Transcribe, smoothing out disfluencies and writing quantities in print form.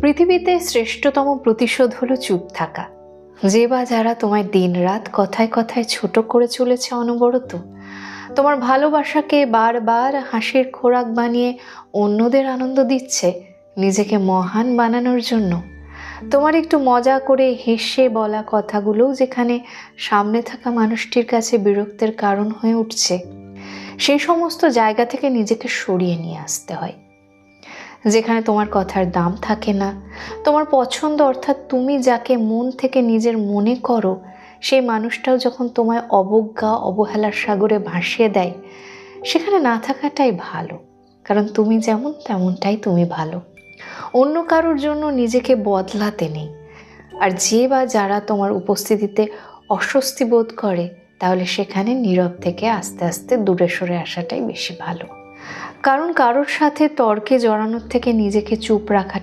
পৃথিবীতে শ্রেষ্ঠতম প্রতিশোধ হলো চুপ থাকা। যে বা যারা তোমায় দিনরাত কথায় কথায় ছোট করে চলেছে অনবরত, তোমার ভালোবাসাকে বারবার হাসির খোরাক বানিয়ে অন্যদের আনন্দ দিচ্ছে নিজেকে মহান বানানোর জন্য, তোমার একটু মজা করে হেসে বলা কথাগুলোও যেখানে সামনে থাকা মানুষটির কাছে বিরক্তের কারণ হয়ে উঠছে, সেই সমস্ত জায়গা থেকে নিজেকে সরিয়ে নিয়ে আসতে হয়। যেখানে তোমার কথার দাম থাকে না, তোমার পছন্দ অর্থাৎ তুমি যাকে মন থেকে নিজের মনে করো সেই মানুষটাও যখন তোমায় অবজ্ঞা অবহেলার সাগরে ভাসিয়ে দেয়, সেখানে না থাকাটাই ভালো। কারণ তুমি যেমন তেমনটাই তুমি ভালো, অন্য কারোর জন্য নিজেকে বদলাতে নেই। আর যে বা যারা তোমার উপস্থিতিতে অস্বস্তি বোধ করে, তাহলে সেখানে নীরব থেকে আস্তে আস্তে দূরে সরে আসাটাই বেশি ভালো। কারণ কারোর সাথে তর্কে জড়ানোর থেকে নিজেকে চুপ রাখাটা